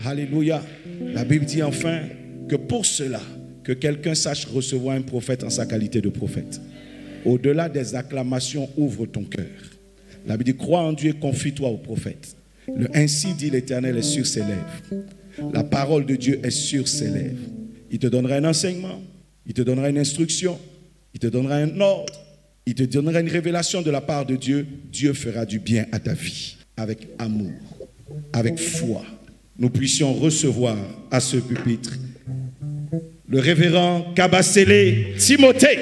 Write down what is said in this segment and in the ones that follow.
Alléluia. La Bible dit enfin que pour cela, que quelqu'un sache recevoir un prophète en sa qualité de prophète. Au-delà des acclamations, ouvre ton cœur. La Bible dit, crois en Dieu et confie-toi au prophète. Ainsi dit l'Éternel est sur ses lèvres. La parole de Dieu est sur ses lèvres. Il te donnera un enseignement, il te donnera une instruction, il te donnera un ordre, il te donnera une révélation de la part de Dieu. Dieu fera du bien à ta vie, avec amour, avec foi. Nous puissions recevoir à ce pupitre le révérend Kabasele Timothée.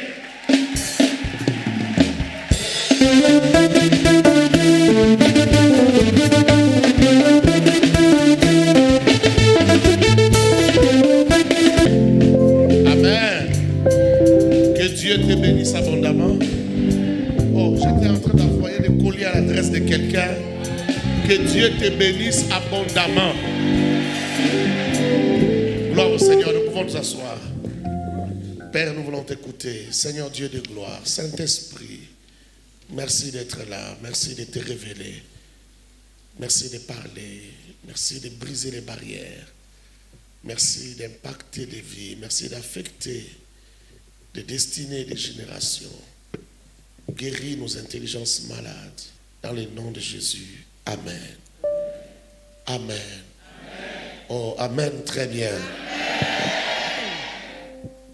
Amen. Que Dieu te bénisse abondamment. Oh, j'étais en train d'envoyer des colis à l'adresse de quelqu'un. Que Dieu te bénisse abondamment. Gloire au Seigneur, nous pouvons nous asseoir. Père, nous voulons t'écouter. Seigneur Dieu de gloire, Saint-Esprit, merci d'être là, merci de te révéler, merci de parler, merci de briser les barrières, merci d'impacter des vies, merci d'affecter des destinées des générations. Guéris nos intelligences malades, dans le nom de Jésus. Amen. Amen. Oh, amen, très bien.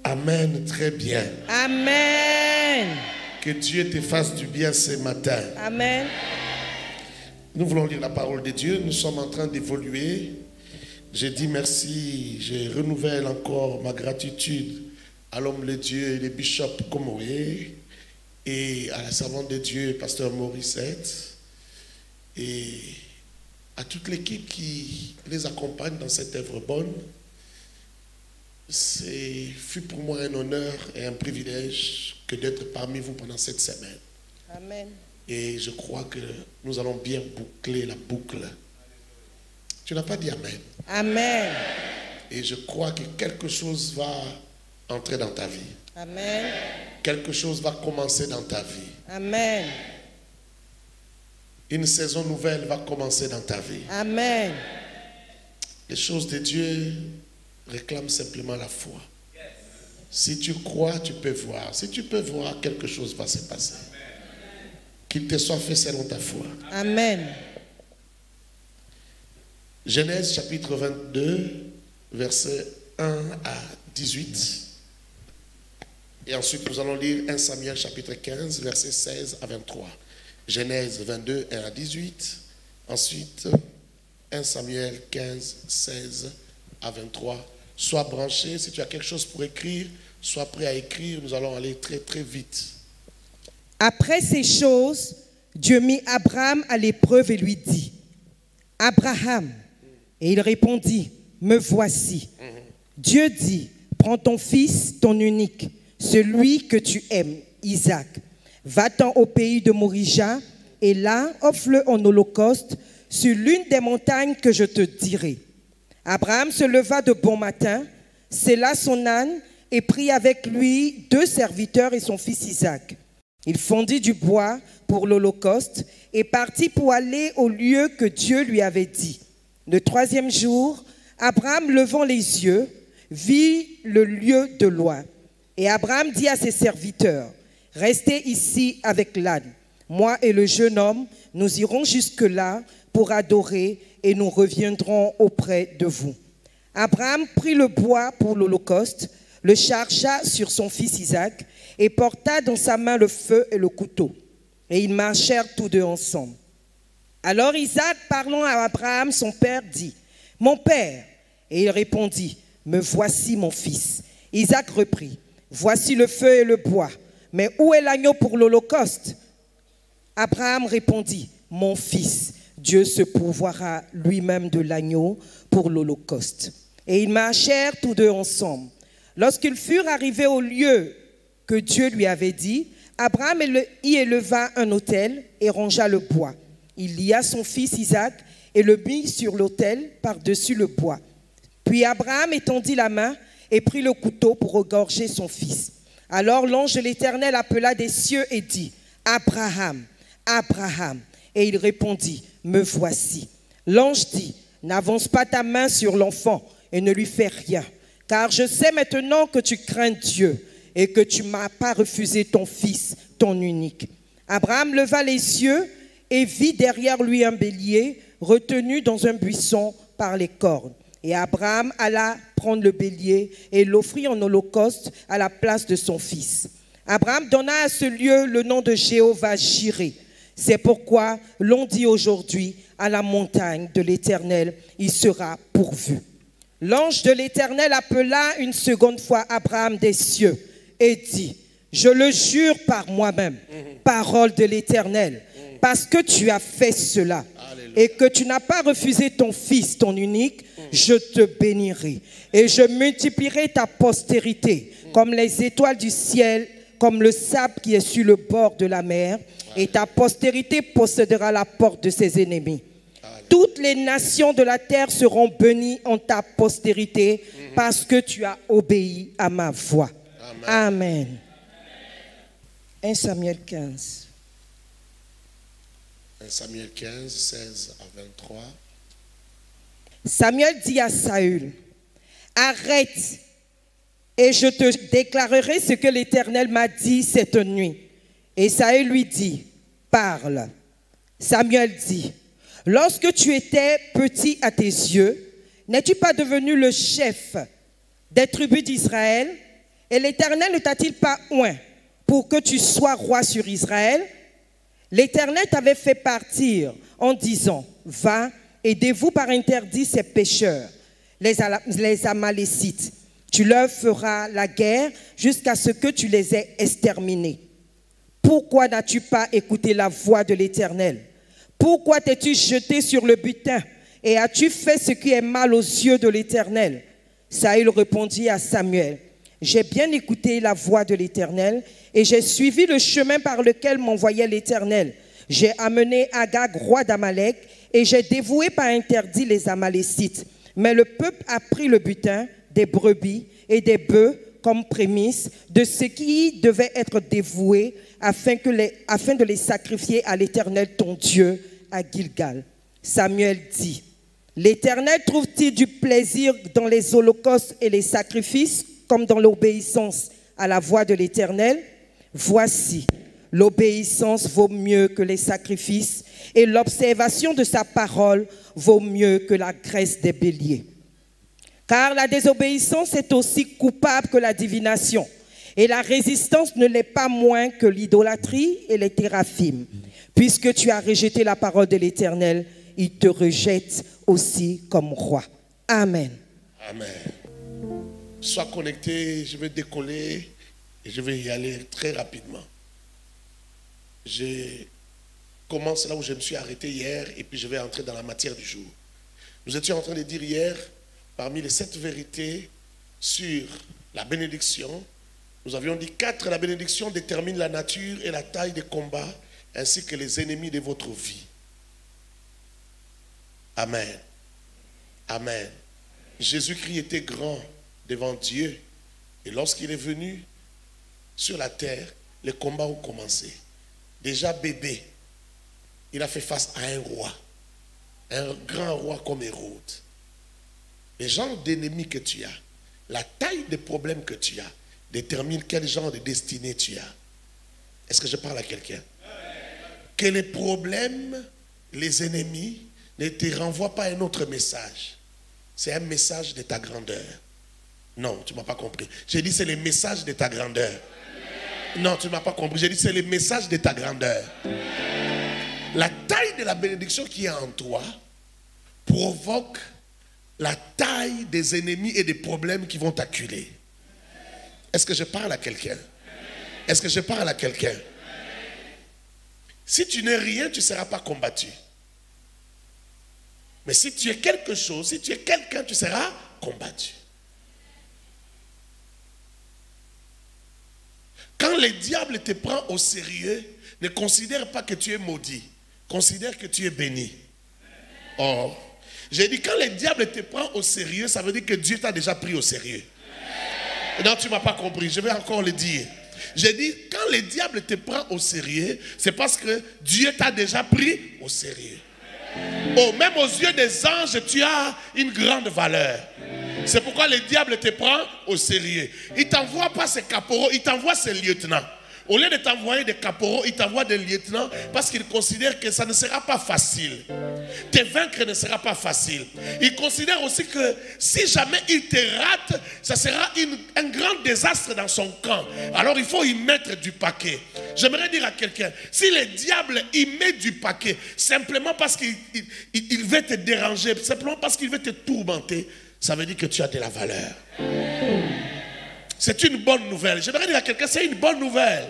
Amen, très bien. Amen. Que Dieu te fasse du bien ce matin. Amen. Nous voulons lire la parole de Dieu. Nous sommes en train d'évoluer. J'ai dit merci. Je renouvelle encore ma gratitude à l'homme de Dieu et le bishop Komoé et à la servante de Dieu, pasteur Morissette, et à toute l'équipe qui les accompagne dans cette œuvre bonne. Fut pour moi un honneur et un privilège que d'être parmi vous pendant cette semaine. Amen. Et je crois que nous allons bien boucler la boucle. Tu n'as pas dit Amen. Amen. Et je crois que quelque chose va entrer dans ta vie. Amen. Quelque chose va commencer dans ta vie. Amen. Une saison nouvelle va commencer dans ta vie. Amen. Les choses de Dieu réclament simplement la foi. Si tu crois, tu peux voir. Si tu peux voir, quelque chose va se passer. Qu'il te soit fait selon ta foi. Amen. Genèse chapitre 22, versets 1 à 18. Et ensuite, nous allons lire 1 Samuel chapitre 15, versets 16 à 23. Genèse 22, 1 à 18. Ensuite, 1 Samuel 15, 16 à 23. Sois branché. Si tu as quelque chose pour écrire, sois prêt à écrire. Nous allons aller très très vite. Après ces choses, Dieu mit Abraham à l'épreuve et lui dit, Abraham. Et il répondit, me voici. Dieu dit, prends ton fils, ton unique, celui que tu aimes, Isaac. Va-t'en au pays de Morija, et là, offre-le en holocauste sur l'une des montagnes que je te dirai. Abraham se leva de bon matin, sella son âne et prit avec lui 2 serviteurs et son fils Isaac. Il fondit du bois pour l'holocauste et partit pour aller au lieu que Dieu lui avait dit. Le 3e jour, Abraham, levant les yeux, vit le lieu de loin. Et Abraham dit à ses serviteurs, « Restez ici avec l'âne. Moi et le jeune homme, nous irons jusque-là pour adorer et nous reviendrons auprès de vous. » Abraham prit le bois pour l'holocauste, le chargea sur son fils Isaac et porta dans sa main le feu et le couteau. Et ils marchèrent tous deux ensemble. Alors Isaac, parlant à Abraham, son père, dit, « Mon père !» Et il répondit, « Me voici mon fils. » Isaac reprit, « Voici le feu et le bois, mais où est l'agneau pour l'holocauste ?» Abraham répondit, « Mon fils, Dieu se pourvoira lui-même de l'agneau pour l'holocauste. » Et ils marchèrent tous deux ensemble. Lorsqu'ils furent arrivés au lieu que Dieu lui avait dit, Abraham y éleva un autel et rangea le bois. Il lia son fils Isaac et le mit sur l'autel par-dessus le bois. Puis Abraham étendit la main et prit le couteau pour égorger son fils. Alors l'ange de l'Éternel appela des cieux et dit, « Abraham, Abraham !» Et il répondit, « Me voici. » L'ange dit, « n'avance pas ta main sur l'enfant et ne lui fais rien. Car je sais maintenant que tu crains Dieu et que tu ne m'as pas refusé ton fils, ton unique. Abraham leva les yeux et vit derrière lui un bélier retenu dans un buisson par les cornes. Et Abraham alla prendre le bélier et l'offrit en holocauste à la place de son fils. Abraham donna à ce lieu le nom de Jéhovah-Jireh. C'est pourquoi l'on dit aujourd'hui à la montagne de l'Éternel, il sera pourvu. L'ange de l'Éternel appela une seconde fois Abraham des cieux et dit, je le jure par moi-même, parole de l'Éternel, parce que tu as fait cela et que tu n'as pas refusé ton fils, ton unique, je te bénirai et je multiplierai ta postérité comme les étoiles du ciel, comme le sable qui est sur le bord de la mer, et ta postérité possédera la porte de ses ennemis. Toutes les nations de la terre seront bénies en ta postérité parce que tu as obéi à ma voix. Amen. 1 Samuel 15. 1 Samuel 15, 16 à 23. Samuel dit à Saül, arrête et je te déclarerai ce que l'Éternel m'a dit cette nuit. Et Saül lui dit, parle. Samuel dit, lorsque tu étais petit à tes yeux, n'es-tu pas devenu le chef des tribus d'Israël? Et l'Éternel ne t'a-t-il pas oint pour que tu sois roi sur Israël? L'Éternel t'avait fait partir en disant, va et dévoue par interdit ces pécheurs, les Amalécites. Tu leur feras la guerre jusqu'à ce que tu les aies exterminés. Pourquoi n'as-tu pas écouté la voix de l'Éternel? Pourquoi t'es-tu jeté sur le butin et as-tu fait ce qui est mal aux yeux de l'Éternel? Saül répondit à Samuel, j'ai bien écouté la voix de l'Éternel et j'ai suivi le chemin par lequel m'envoyait l'Éternel. J'ai amené Agag, roi d'Amalek, et j'ai dévoué par interdit les Amalécites. Mais le peuple a pris le butin, des brebis et des bœufs comme prémisse de ce qui devait être dévoué afin de les sacrifier à l'Éternel ton Dieu à Gilgal. Samuel dit, l'Éternel trouve-t-il du plaisir dans les holocaustes et les sacrifices comme dans l'obéissance à la voix de l'Éternel? Voici, l'obéissance vaut mieux que les sacrifices et l'observation de sa parole vaut mieux que la graisse des béliers. Car la désobéissance est aussi coupable que la divination, et la résistance ne l'est pas moins que l'idolâtrie et les théraphim. Puisque tu as rejeté la parole de l'Éternel, il te rejette aussi comme roi. Amen. Amen. Sois connecté, je vais décoller et je vais y aller très rapidement. Je commence là où je me suis arrêté hier et puis je vais entrer dans la matière du jour. Nous étions en train de dire hier, parmi les 7 vérités sur la bénédiction, nous avions dit 4, la bénédiction détermine la nature et la taille des combats ainsi que les ennemis de votre vie. Amen. Amen. Jésus-Christ était grand devant Dieu et lorsqu'il est venu sur la terre, les combats ont commencé. Déjà bébé, il a fait face à un roi, un grand roi comme Hérode. Les genres d'ennemis que tu as, la taille des problèmes que tu as, détermine quel genre de destinée tu as. Est-ce que je parle à quelqu'un? Que les problèmes, les ennemis, ne te renvoient pas un autre message. C'est un message de ta grandeur. Non, tu ne m'as pas compris. J'ai dit c'est le message de ta grandeur. Non, tu ne m'as pas compris. J'ai dit c'est le message de ta grandeur. La taille de la bénédiction qui est en toi provoque la taille des ennemis et des problèmes qui vont t'acculer. Est-ce que je parle à quelqu'un? Est-ce que je parle à quelqu'un? Si tu n'es rien, tu ne seras pas combattu. Mais si tu es quelque chose, si tu es quelqu'un, tu seras combattu. Quand le diable te prend au sérieux, ne considère pas que tu es maudit. Considère que tu es béni. Oh, j'ai dit quand le diable te prend au sérieux, ça veut dire que Dieu t'a déjà pris au sérieux. Non, tu ne m'as pas compris. Je vais encore le dire. J'ai dit quand le diable te prend au sérieux, c'est parce que Dieu t'a déjà pris au sérieux. Oh, même aux yeux des anges, tu as une grande valeur. C'est pourquoi le diable te prend au sérieux. Il ne t'envoie pas ses caporaux, il t'envoie ses lieutenants. Au lieu de t'envoyer des caporaux, il t'envoie des lieutenants parce qu'il considère que ça ne sera pas facile. Te vaincre ne sera pas facile. Il considère aussi que si jamais il te rate, ça sera un grand désastre dans son camp. Alors il faut y mettre du paquet. J'aimerais dire à quelqu'un, si le diable y met du paquet, simplement parce qu'il veut te déranger, simplement parce qu'il veut te tourmenter, ça veut dire que tu as de la valeur. C'est une bonne nouvelle. J'aimerais dire à quelqu'un, c'est une bonne nouvelle.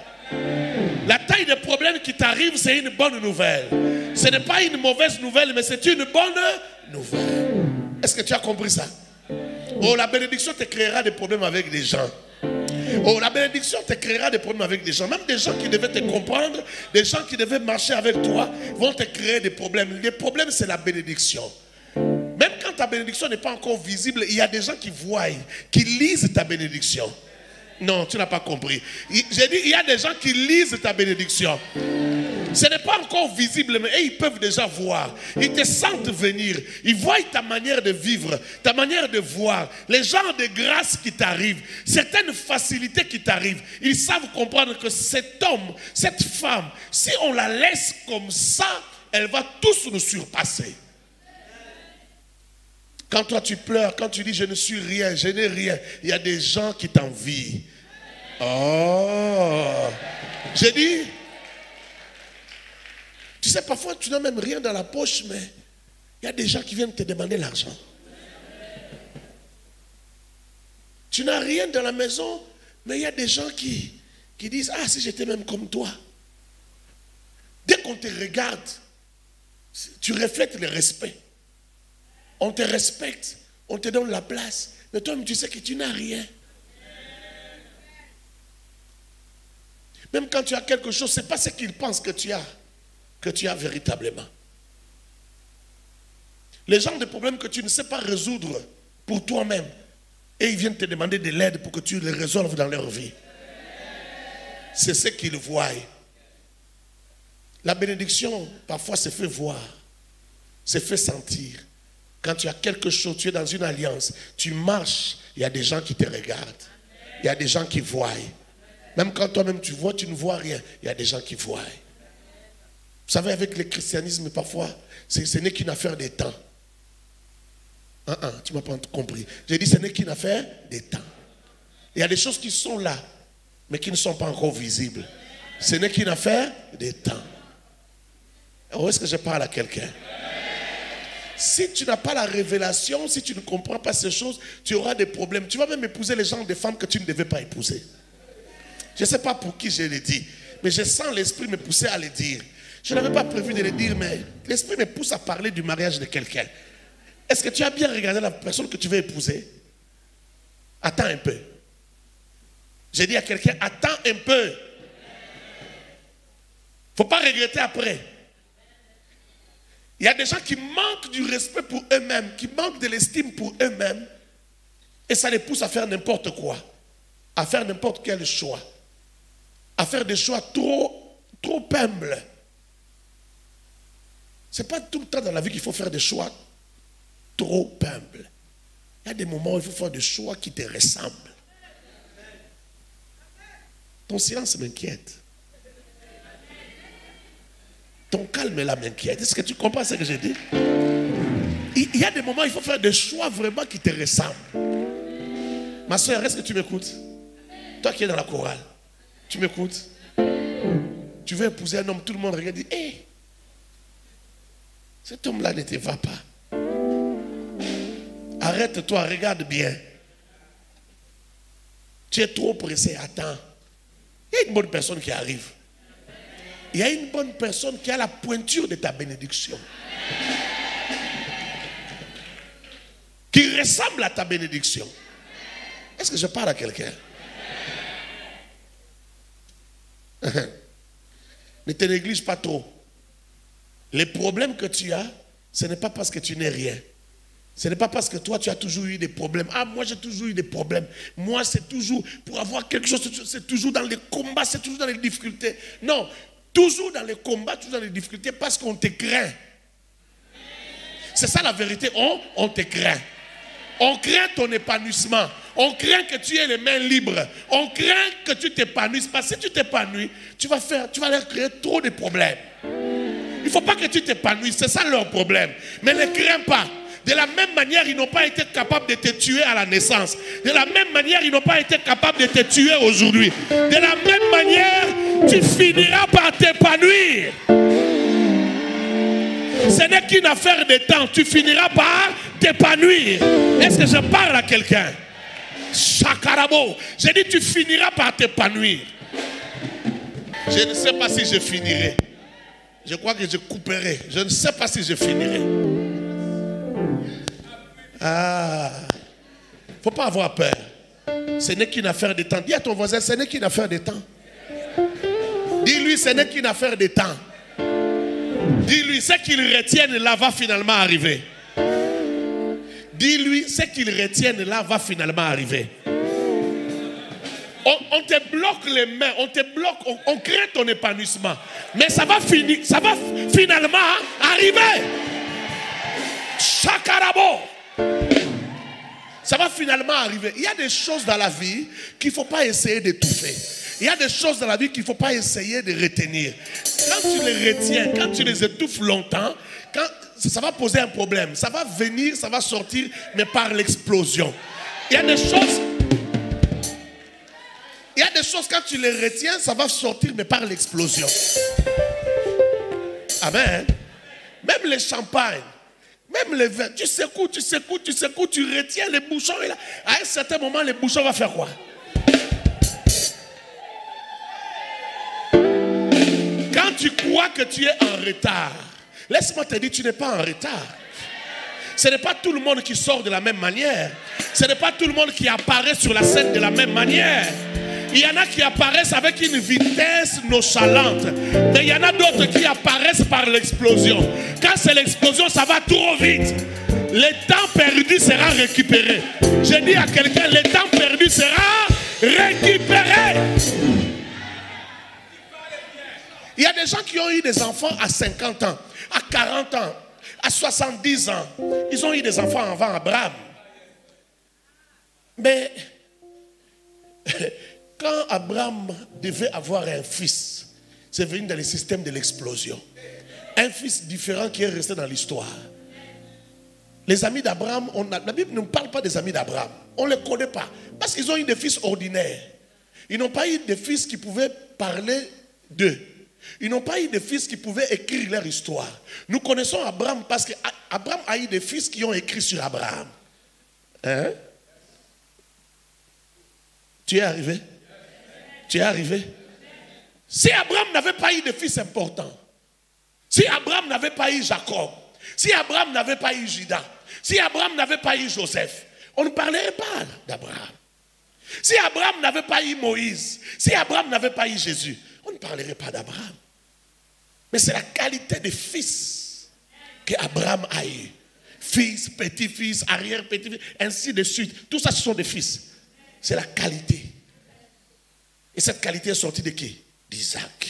La taille des problèmes qui t'arrivent, c'est une bonne nouvelle. Ce n'est pas une mauvaise nouvelle, mais c'est une bonne nouvelle. Est-ce que tu as compris ça? Oh, la bénédiction te créera des problèmes avec des gens. Oh, la bénédiction te créera des problèmes avec des gens. Même des gens qui devaient te comprendre, des gens qui devaient marcher avec toi, vont te créer des problèmes. Les problèmes, c'est la bénédiction. Même quand ta bénédiction n'est pas encore visible, il y a des gens qui voient, qui lisent ta bénédiction. Non, tu n'as pas compris. J'ai dit, il y a des gens qui lisent ta bénédiction. Ce n'est pas encore visible, mais ils peuvent déjà voir. Ils te sentent venir. Ils voient ta manière de vivre, ta manière de voir, les genres de grâces qui t'arrivent, certaines facilités qui t'arrivent. Ils savent comprendre que cet homme, cette femme, si on la laisse comme ça, elle va tous nous surpasser. Quand toi tu pleures, quand tu dis je ne suis rien, je n'ai rien, il y a des gens qui t'envient. Oh, j'ai dit, tu sais, parfois tu n'as même rien dans la poche, mais il y a des gens qui viennent te demander l'argent. Tu n'as rien dans la maison, mais il y a des gens qui disent, ah, si j'étais même comme toi. Dès qu'on te regarde, tu reflètes le respect. On te respecte, on te donne la place. Mais toi-même, tu sais que tu n'as rien. Même quand tu as quelque chose, ce n'est pas ce qu'ils pensent que tu as véritablement. Les gens de problèmes que tu ne sais pas résoudre pour toi-même, et ils viennent te demander de l'aide pour que tu les résolves dans leur vie. C'est ce qu'ils voient. La bénédiction, parfois, se fait voir, se fait sentir. Quand tu as quelque chose, tu es dans une alliance, tu marches, il y a des gens qui te regardent. Il y a des gens qui voient. Même quand toi-même tu vois, tu ne vois rien. Il y a des gens qui voient. Vous savez, avec le christianisme, parfois, ce n'est qu'une affaire de temps. Tu ne m'as pas compris. J'ai dit, ce n'est qu'une affaire de temps. Il y a des choses qui sont là, mais qui ne sont pas encore visibles. Ce n'est qu'une affaire de temps. Où est-ce que je parle à quelqu'un? Si tu n'as pas la révélation, si tu ne comprends pas ces choses, tu auras des problèmes. Tu vas même épouser les gens, des femmes que tu ne devais pas épouser. Je ne sais pas pour qui je l'ai dit, mais je sens l'esprit me pousser à le dire. Je n'avais pas prévu de le dire, mais l'esprit me pousse à parler du mariage de quelqu'un. Est-ce que tu as bien regardé la personne que tu veux épouser? Attends un peu. J'ai dit à quelqu'un, attends un peu. Il ne faut pas regretter après. Il y a des gens qui manquent du respect pour eux-mêmes, qui manquent de l'estime pour eux-mêmes, et ça les pousse à faire n'importe quoi, à faire n'importe quel choix, à faire des choix trop humbles. Ce n'est pas tout le temps dans la vie qu'il faut faire des choix trop humbles. Il y a des moments où il faut faire des choix qui te ressemblent. Ton silence m'inquiète. Ton calme là m'inquiète. Est-ce que tu comprends ce que j'ai dit? Il y a des moments où il faut faire des choix vraiment qui te ressemblent. Ma soeur, est-ce que tu m'écoutes? Toi qui es dans la chorale, tu m'écoutes? Tu veux épouser un homme, tout le monde regarde et dit, hé, cet homme-là ne te va pas. Arrête-toi, regarde bien. Tu es trop pressé, attends. Il y a une bonne personne qui arrive. Il y a une bonne personne qui a la pointure de ta bénédiction. Qui ressemble à ta bénédiction. Est-ce que je parle à quelqu'un? Ne te néglige pas trop. Les problèmes que tu as, ce n'est pas parce que tu n'es rien. Ce n'est pas parce que toi, tu as toujours eu des problèmes. Ah, moi, j'ai toujours eu des problèmes. Moi, c'est toujours, pour avoir quelque chose, c'est toujours dans les combats, c'est toujours dans les difficultés. Non, toujours dans les combats, toujours dans les difficultés, parce qu'on te craint. C'est ça la vérité. On te craint. On craint ton épanouissement. On craint que tu aies les mains libres. On craint que tu t'épanouisses. Parce que si tu t'épanouis, tu vas leur créer trop de problèmes. Il ne faut pas que tu t'épanouisses. C'est ça leur problème. Mais ne crains pas. De la même manière, ils n'ont pas été capables de te tuer à la naissance. De la même manière, ils n'ont pas été capables de te tuer aujourd'hui. De la même manière, tu finiras par t'épanouir. Ce n'est qu'une affaire de temps. Tu finiras par t'épanouir. Est-ce que je parle à quelqu'un? Chakarabo. J'ai dit tu finiras par t'épanouir. Je ne sais pas si je finirai. Je crois que je couperai. Je ne sais pas si je finirai. Faut pas avoir peur. Ce n'est qu'une affaire de temps. Dis à ton voisin, ce n'est qu'une affaire de temps. Dis-lui, ce n'est qu'une affaire de temps. Dis-lui, ce qu'il retienne là va finalement arriver. Dis-lui, ce qu'il retienne là va finalement arriver. On te bloque les mains, on te bloque, on crée ton épanouissement. Mais ça va finalement arriver. Chakarabo. Ça va finalement arriver. Il y a des choses dans la vie qu'il ne faut pas essayer d'étouffer. Il y a des choses dans la vie qu'il ne faut pas essayer de retenir. Quand tu les retiens, quand tu les étouffes longtemps, ça va poser un problème. Ça va venir, ça va sortir, mais par l'explosion. Il y a des choses, quand tu les retiens, ça va sortir, mais par l'explosion. Amen. Même les champagnes, même les vins, tu secoues, tu retiens les bouchons. Et là, à un certain moment, les bouchons vont faire quoi? Quand tu crois que tu es en retard, laisse-moi te dire, tu n'es pas en retard. Ce n'est pas tout le monde qui sort de la même manière. Ce n'est pas tout le monde qui apparaît sur la scène de la même manière. Il y en a qui apparaissent avec une vitesse nonchalante. Mais il y en a d'autres qui apparaissent par l'explosion. Quand c'est l'explosion, ça va trop vite. Le temps perdu sera récupéré. Je dis à quelqu'un, le temps perdu sera récupéré. Il y a des gens qui ont eu des enfants à 50 ans, à 40 ans, à 70 ans. Ils ont eu des enfants avant Abraham. Mais quand Abraham devait avoir un fils, c'est venu dans le système de l'explosion. Un fils différent qui est resté dans l'histoire. Les amis d'Abraham, la Bible ne parle pas des amis d'Abraham. On ne les connaît pas. Parce qu'ils ont eu des fils ordinaires. Ils n'ont pas eu de fils qui pouvaient parler d'eux. Ils n'ont pas eu de fils qui pouvaient écrire leur histoire. Nous connaissons Abraham parce qu'Abraham a eu des fils qui ont écrit sur Abraham. Hein? Tu es arrivé? Tu es arrivé? Si Abraham n'avait pas eu de fils importants, si Abraham n'avait pas eu Jacob, si Abraham n'avait pas eu Judas, si Abraham n'avait pas eu Joseph, on ne parlerait pas d'Abraham. Si Abraham n'avait pas eu Moïse, si Abraham n'avait pas eu Jésus, on ne parlerait pas d'Abraham. Mais c'est la qualité des fils qu'Abraham a eu. Fils, petit-fils, arrière-petit-fils, ainsi de suite. Tout ça, ce sont des fils. C'est la qualité. Et cette qualité est sortie de qui? D'Isaac.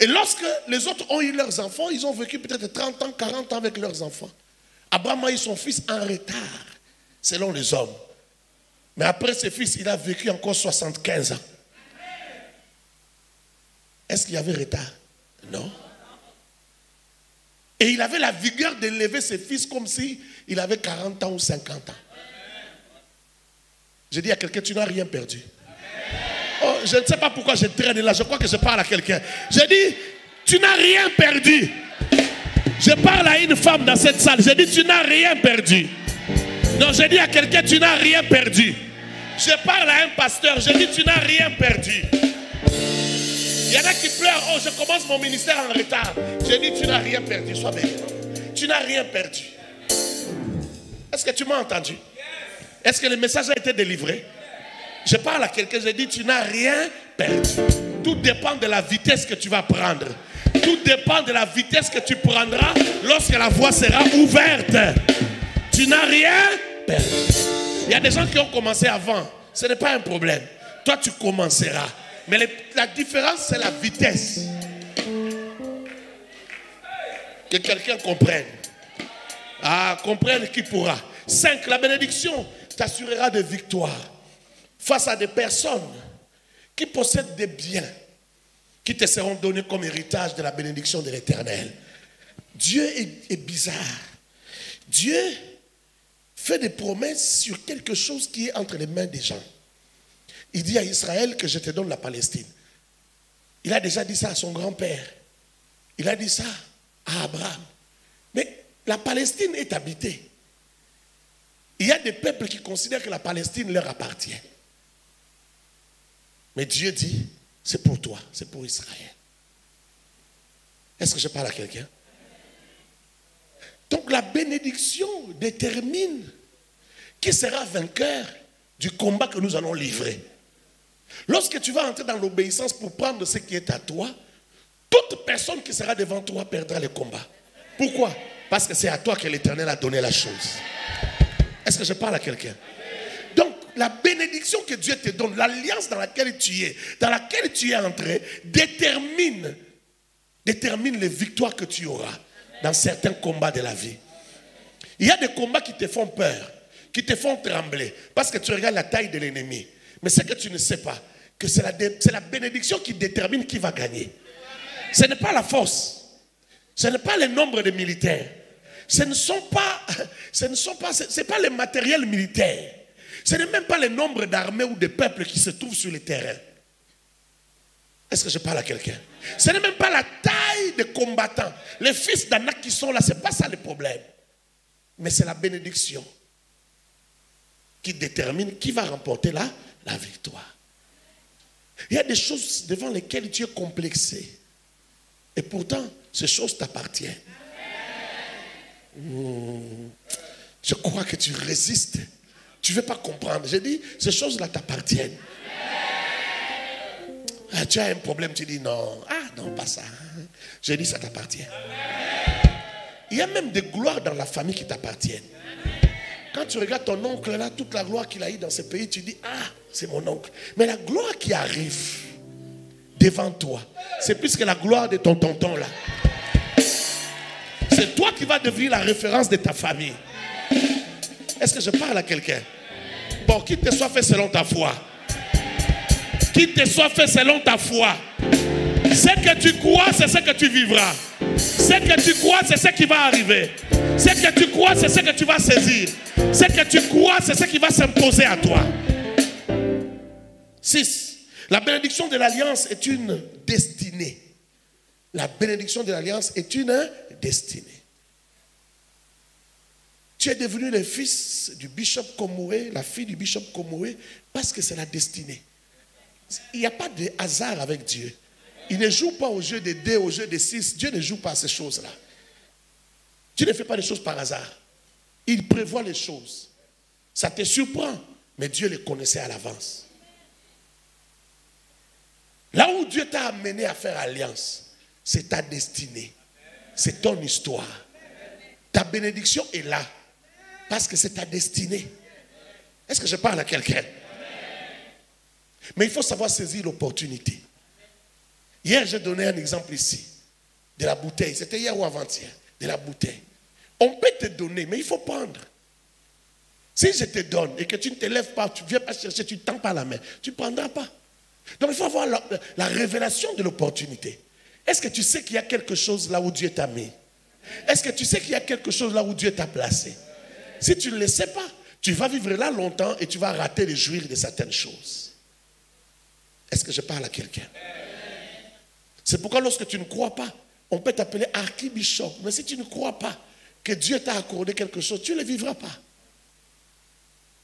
Et lorsque les autres ont eu leurs enfants, ils ont vécu peut-être 30 ans, 40 ans avec leurs enfants. Abraham a eu son fils en retard, selon les hommes. Mais après ses fils, il a vécu encore 75 ans. Est-ce qu'il y avait retard? Non. Et il avait la vigueur d'élever ses fils comme si il avait 40 ans ou 50 ans. Je dis à quelqu'un, tu n'as rien perdu. Oh, je ne sais pas pourquoi je traîne là, je crois que je parle à quelqu'un. Je dis, tu n'as rien perdu. Je parle à une femme dans cette salle, je dis, tu n'as rien perdu. Non, je dis à quelqu'un, tu n'as rien perdu. Je parle à un pasteur, je dis, tu n'as rien perdu. Il y en a qui pleurent, oh, je commence mon ministère en retard. Je dis, tu n'as rien perdu, sois bien. Tu n'as rien perdu. Est-ce que tu m'as entendu? Est-ce que le message a été délivré? Je parle à quelqu'un, je dis, tu n'as rien perdu. Tout dépend de la vitesse que tu vas prendre. Tout dépend de la vitesse que tu prendras lorsque la voie sera ouverte. Tu n'as rien perdu. Il y a des gens qui ont commencé avant. Ce n'est pas un problème. Toi, tu commenceras. Mais la différence, c'est la vitesse. Que quelqu'un comprenne. Ah, comprenne qui pourra. 5. La bénédiction t'assurera de victoire face à des personnes qui possèdent des biens qui te seront donnés comme héritage de la bénédiction de l'Éternel. Dieu est bizarre. Dieu fait des promesses sur quelque chose qui est entre les mains des gens. Il dit à Israël que je te donne la Palestine. Il a déjà dit ça à son grand-père. Il a dit ça à Abraham. Mais la Palestine est habitée. Il y a des peuples qui considèrent que la Palestine leur appartient. Mais Dieu dit, c'est pour toi, c'est pour Israël. Est-ce que je parle à quelqu'un? Donc la bénédiction détermine qui sera vainqueur du combat que nous allons livrer. Lorsque tu vas entrer dans l'obéissance pour prendre ce qui est à toi, toute personne qui sera devant toi perdra le combat. Pourquoi? Parce que c'est à toi que l'Éternel a donné la chose. Est-ce que je parle à quelqu'un? Donc la bénédiction que Dieu te donne, l'alliance dans laquelle tu es entré, détermine les victoires que tu auras dans certains combats de la vie. Il y a des combats qui te font peur, qui te font trembler, parce que tu regardes la taille de l'ennemi. Mais ce que tu ne sais pas, que c'est la bénédiction qui détermine qui va gagner. Ce n'est pas la force, ce n'est pas le nombre de militaires, c'est pas le matériel militaire, ce n'est même pas le nombre d'armées ou de peuples qui se trouvent sur le terrain. Est-ce que je parle à quelqu'un? Ce n'est même pas la taille des combattants. Les fils d'Anak qui sont là, ce n'est pas ça le problème. Mais c'est la bénédiction qui détermine qui va remporter la victoire. Il y a des choses devant lesquelles tu es complexé. Et pourtant, ces choses t'appartiennent. Je crois que tu résistes. Tu ne veux pas comprendre. J'ai dit, ces choses-là t'appartiennent. Ah, tu as un problème, tu dis non. Ah non, pas ça. J'ai dit, ça t'appartient. Il y a même des gloires dans la famille qui t'appartiennent. Quand tu regardes ton oncle là, toute la gloire qu'il a eue dans ce pays, tu dis, ah, c'est mon oncle. Mais la gloire qui arrive devant toi, c'est plus que la gloire de ton tonton là. C'est toi qui vas devenir la référence de ta famille. Est-ce que je parle à quelqu'un? Bon, qu'il te soit fait selon ta foi. Qu'il te soit fait selon ta foi. Ce que tu crois, c'est ce que tu vivras. Ce que tu crois, c'est ce qui va arriver. Ce que tu crois, c'est ce que tu vas saisir. Ce que tu crois, c'est ce qui va s'imposer à toi. 6. La bénédiction de l'alliance est une destinée. La bénédiction de l'alliance est une destinée. Tu es devenu le fils du bishop Komoué, la fille du bishop Komoué, parce que c'est la destinée. Il n'y a pas de hasard avec Dieu. Il ne joue pas au jeu des dés, au jeu des 6. Dieu ne joue pas à ces choses-là. Dieu ne fait pas les choses par hasard. Il prévoit les choses. Ça te surprend, mais Dieu les connaissait à l'avance. Là où Dieu t'a amené à faire alliance, c'est ta destinée. C'est ton histoire. Ta bénédiction est là. Parce que c'est ta destinée. Est-ce que je parle à quelqu'un? Mais il faut savoir saisir l'opportunité. Hier, j'ai donné un exemple ici. De la bouteille. C'était hier ou avant-hier. De la bouteille. On peut te donner, mais il faut prendre. Si je te donne et que tu ne te lèves pas, tu ne viens pas chercher, tu ne tends pas la main, tu ne prendras pas. Donc il faut avoir la révélation de l'opportunité. Est-ce que tu sais qu'il y a quelque chose là où Dieu t'a mis? Est-ce que tu sais qu'il y a quelque chose là où Dieu t'a placé? Si tu ne le sais pas, tu vas vivre là longtemps et tu vas rater les jouir de certaines choses. Est-ce que je parle à quelqu'un? C'est pourquoi lorsque tu ne crois pas, on peut t'appeler archibishop. Mais si tu ne crois pas que Dieu t'a accordé quelque chose, tu ne le vivras pas.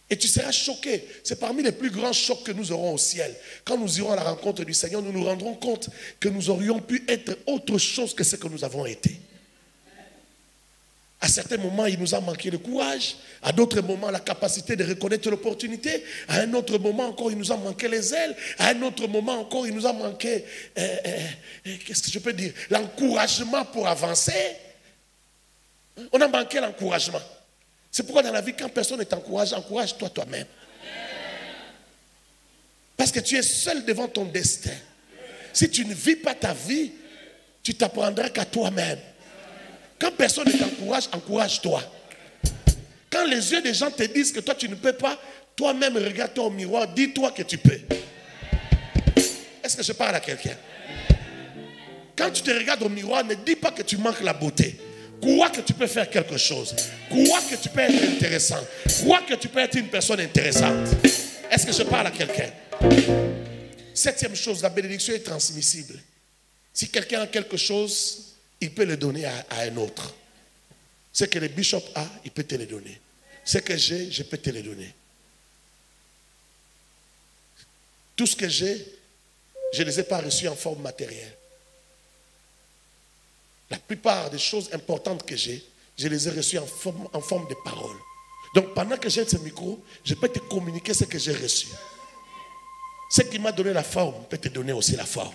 Et tu seras choqué. C'est parmi les plus grands chocs que nous aurons au ciel. Quand nous irons à la rencontre du Seigneur, nous nous rendrons compte que nous aurions pu être autre chose que ce que nous avons été. À certains moments, il nous a manqué le courage. À d'autres moments, la capacité de reconnaître l'opportunité. À un autre moment encore, il nous a manqué les ailes. À un autre moment encore, il nous a manqué, qu'est-ce que je peux dire, l'encouragement pour avancer. On a manqué l'encouragement. C'est pourquoi dans la vie, quand personne ne t'encourage, encourage-toi toi-même. Parce que tu es seul devant ton destin. Si tu ne vis pas ta vie, tu t'apprendras qu'à toi-même. Quand personne ne t'encourage, encourage-toi. Quand les yeux des gens te disent que toi tu ne peux pas, toi-même regarde-toi au miroir, dis-toi que tu peux. Est-ce que je parle à quelqu'un? Quand tu te regardes au miroir, ne dis pas que tu manques la beauté. Crois que tu peux faire quelque chose. Crois que tu peux être intéressant. Crois que tu peux être une personne intéressante. Est-ce que je parle à quelqu'un? Septième chose, la bénédiction est transmissible. Si quelqu'un a quelque chose, il peut le donner à un autre. Ce que le bishop a, il peut te le donner. Ce que j'ai, je peux te le donner. Tout ce que j'ai, je ne les ai pas reçus en forme matérielle. La plupart des choses importantes que j'ai, je les ai reçues en forme de parole. Donc pendant que j'ai ce micro, je peux te communiquer ce que j'ai reçu. Ce qui m'a donné la forme peut te donner aussi la forme.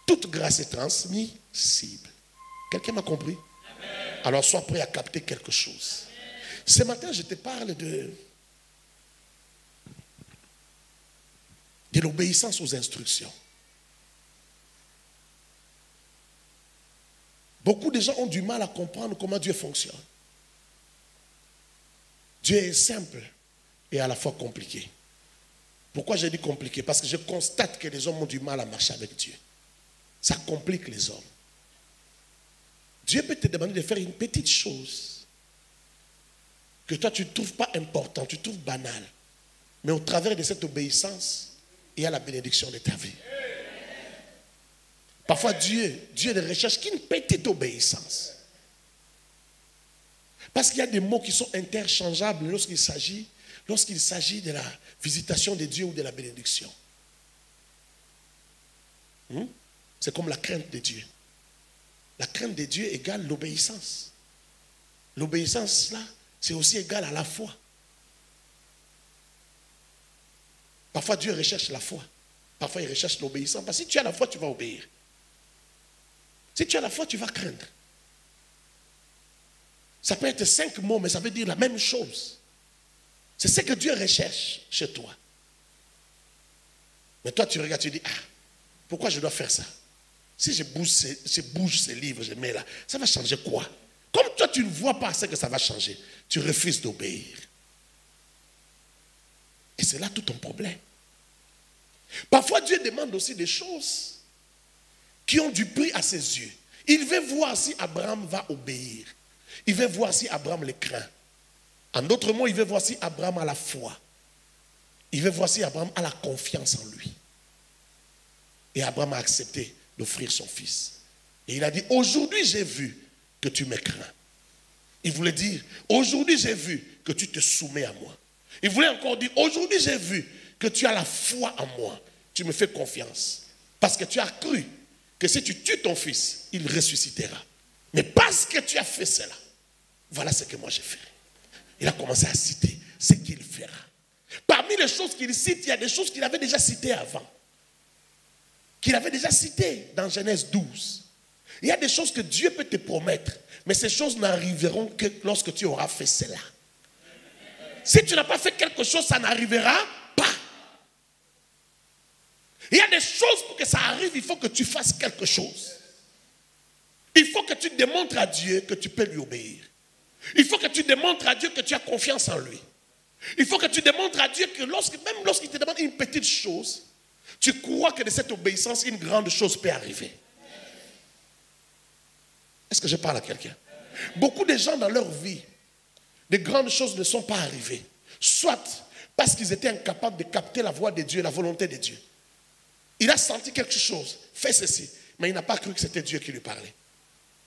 Toute grâce est transmissible. Quelqu'un m'a compris? Alors sois prêt à capter quelque chose. Ce matin, je te parle de l'obéissance aux instructions. Beaucoup de gens ont du mal à comprendre comment Dieu fonctionne. Dieu est simple et à la fois compliqué. Pourquoi j'ai dit compliqué? Parce que je constate que les hommes ont du mal à marcher avec Dieu. Ça complique les hommes. Dieu peut te demander de faire une petite chose que toi tu ne trouves pas importante, tu trouves banale. Mais au travers de cette obéissance, il y a la bénédiction de ta vie. Parfois Dieu ne recherche qu'une petite obéissance. Parce qu'il y a des mots qui sont interchangeables lorsqu'il s'agit de la visitation de Dieu ou de la bénédiction. C'est comme la crainte de Dieu. La crainte de Dieu égale l'obéissance. L'obéissance, là, c'est aussi égal à la foi. Parfois, Dieu recherche la foi. Parfois, il recherche l'obéissance. Parce que si tu as la foi, tu vas obéir. Si tu as la foi, tu vas craindre. Ça peut être 5 mots, mais ça veut dire la même chose. C'est ce que Dieu recherche chez toi. Mais toi, tu regardes, tu dis, pourquoi je dois faire ça? Si je bouge ces livres, je mets là, ça va changer quoi? Comme toi, tu ne vois pas ce que ça va changer, tu refuses d'obéir. Et c'est là tout ton problème. Parfois, Dieu demande aussi des choses qui ont du prix à ses yeux. Il veut voir si Abraham va obéir. Il veut voir si Abraham le craint. En d'autres mots, il veut voir si Abraham a la foi. Il veut voir si Abraham a la confiance en lui. Et Abraham a accepté d'offrir son fils. Et il a dit, aujourd'hui j'ai vu que tu me crains. Il voulait dire, aujourd'hui j'ai vu que tu te soumets à moi. Il voulait encore dire, aujourd'hui j'ai vu que tu as la foi en moi. Tu me fais confiance. Parce que tu as cru que si tu tues ton fils, il ressuscitera. Mais parce que tu as fait cela, voilà ce que moi j'ai fait. Il a commencé à citer ce qu'il fera. Parmi les choses qu'il cite, il y a des choses qu'il avait déjà citées avant. Qu'il avait déjà citées dans Genèse 12. Il y a des choses que Dieu peut te promettre, mais ces choses n'arriveront que lorsque tu auras fait cela. Si tu n'as pas fait quelque chose, ça n'arrivera pas. Il y a des choses pour que ça arrive, il faut que tu fasses quelque chose. Il faut que tu démontres à Dieu que tu peux lui obéir. Il faut que tu démontres à Dieu que tu as confiance en lui. Il faut que tu démontres à Dieu que même lorsqu'il te demande une petite chose, tu crois que de cette obéissance, une grande chose peut arriver. Est-ce que je parle à quelqu'un? Beaucoup de gens dans leur vie, de grandes choses ne sont pas arrivées. Soit parce qu'ils étaient incapables de capter la voix de Dieu, la volonté de Dieu. Il a senti quelque chose, fait ceci, mais il n'a pas cru que c'était Dieu qui lui parlait.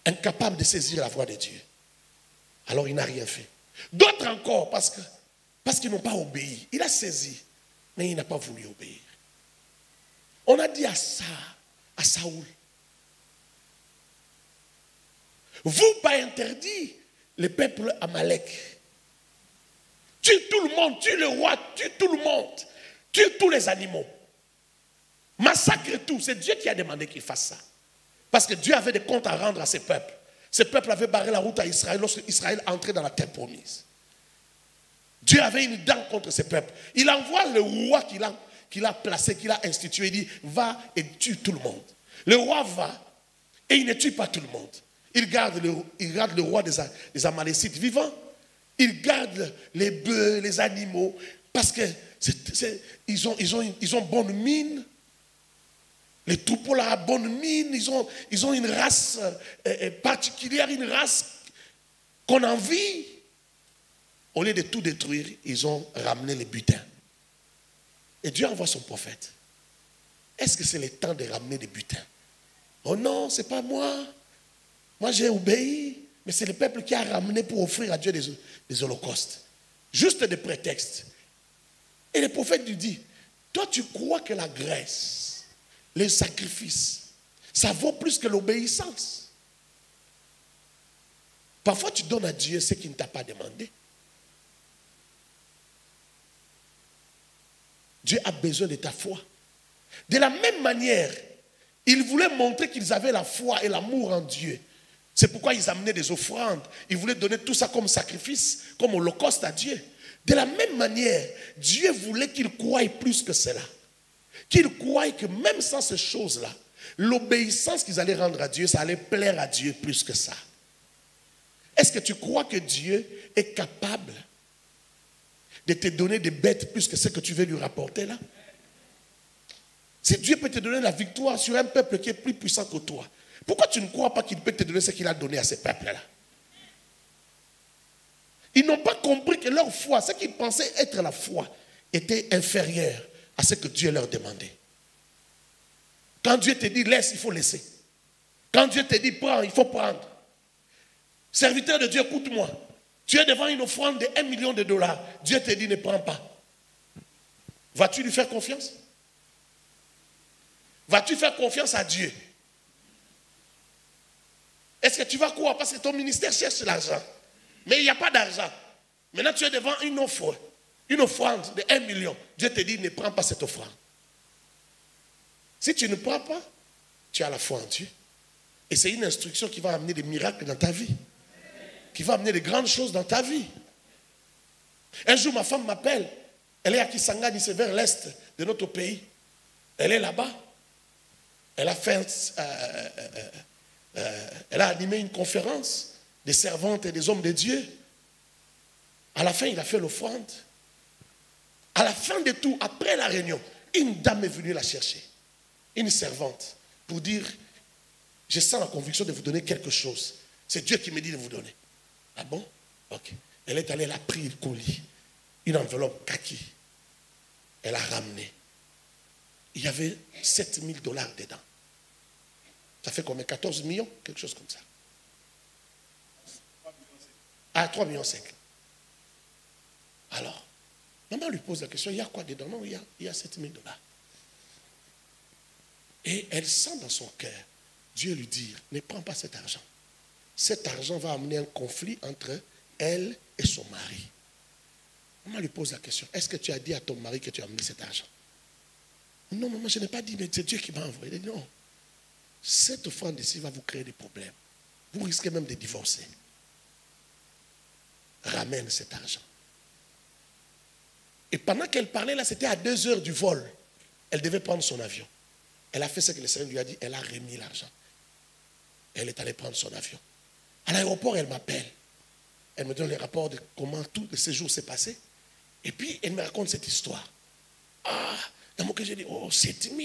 Incapable de saisir la voix de Dieu. Alors il n'a rien fait. D'autres encore, parce qu'ils n'ont pas obéi. Il a saisi, mais il n'a pas voulu obéir. On a dit à Saoul, vous pas interdit le peuple Amalek. Tue tout le monde, tue le roi, tue tout le monde, tue tous les animaux. Massacre tout. C'est Dieu qui a demandé qu'il fasse ça. Parce que Dieu avait des comptes à rendre à ses peuples. Ces peuples avaient barré la route à Israël lorsque Israël entrait dans la terre promise. Dieu avait une dent contre ces peuples. Il envoie le roi qu'il a placé, qu'il a institué. Il dit, va et tue tout le monde. Le roi va et il ne tue pas tout le monde. Il garde le roi des Amalécites vivant. Il garde les bœufs, les animaux, parce que ils ont bonne mine. Les troupeaux là, bonne mine. Ils ont une race particulière, une race qu'on envie. Au lieu de tout détruire, ils ont ramené les butins. Et Dieu envoie son prophète. Est-ce que c'est le temps de ramener des butins? Oh non, ce n'est pas moi. Moi, j'ai obéi. Mais c'est le peuple qui a ramené pour offrir à Dieu des holocaustes. Juste des prétextes. Et le prophète lui dit, toi, tu crois que la graisse, les sacrifices, ça vaut plus que l'obéissance. Parfois, tu donnes à Dieu ce qu'il ne t'a pas demandé. Dieu a besoin de ta foi. De la même manière, ils voulaient montrer qu'ils avaient la foi et l'amour en Dieu. C'est pourquoi ils amenaient des offrandes. Ils voulaient donner tout ça comme sacrifice, comme holocauste à Dieu. De la même manière, Dieu voulait qu'ils croient plus que cela. Qu'ils croient que même sans ces choses-là, l'obéissance qu'ils allaient rendre à Dieu, ça allait plaire à Dieu plus que ça. Est-ce que tu crois que Dieu est capable de te donner des bêtes plus que ce que tu veux lui rapporter là? Si Dieu peut te donner la victoire sur un peuple qui est plus puissant que toi, pourquoi tu ne crois pas qu'il peut te donner ce qu'il a donné à ces peuples-là? Ils n'ont pas compris que leur foi, ce qu'ils pensaient être la foi, était inférieur à ce que Dieu leur demandait. Quand Dieu te dit laisse, il faut laisser. Quand Dieu te dit prends, il faut prendre. Serviteur de Dieu, écoute-moi. Tu es devant une offrande de $1 million. Dieu te dit ne prends pas. Vas-tu lui faire confiance? Vas-tu faire confiance à Dieu? Est-ce que tu vas croire? Parce que ton ministère cherche l'argent. Mais il n'y a pas d'argent. Maintenant, tu es devant une offre, une offrande de $1 million. Dieu te dit, ne prends pas cette offrande. Si tu ne prends pas, tu as la foi en Dieu. Et c'est une instruction qui va amener des miracles dans ta vie. Qui va amener des grandes choses dans ta vie. Un jour, ma femme m'appelle. Elle est à Kisangani, c'est vers l'est de notre pays. Elle est là-bas. Elle a fait... elle a animé une conférence des servantes et des hommes de Dieu. À la fin, il a fait l'offrande. À la fin de tout, après la réunion, une dame est venue la chercher. Une servante. Pour dire, je sens la conviction de vous donner quelque chose. C'est Dieu qui me dit de vous donner. Ah bon? Ok. Elle est allée, elle a pris le colis. Une enveloppe kaki. Elle a ramené. Il y avait $7 000 dedans. Ça fait combien? 14 millions? Quelque chose comme ça. Ah, 3,5 millions. Alors, maman lui pose la question, il y a quoi dedans? Non, il y a $7 000. Et elle sent dans son cœur, Dieu lui dit, ne prends pas cet argent. Cet argent va amener un conflit entre elle et son mari. Maman lui pose la question, est-ce que tu as dit à ton mari que tu as amené cet argent? Non, maman, je n'ai pas dit, mais c'est Dieu qui m'a envoyé. Elle dit, non. Cette offrande ici va vous créer des problèmes. Vous risquez même de divorcer. Ramène cet argent. Et pendant qu'elle parlait là, c'était à 2 heures du vol. Elle devait prendre son avion. Elle a fait ce que le Seigneur lui a dit. Elle a remis l'argent. Elle est allée prendre son avion. À l'aéroport, elle m'appelle. Elle me donne les rapports de comment tout le séjour s'est passé. Et puis, elle me raconte cette histoire. Ah, dans mon cœur, j'ai dit, oh, 7 000.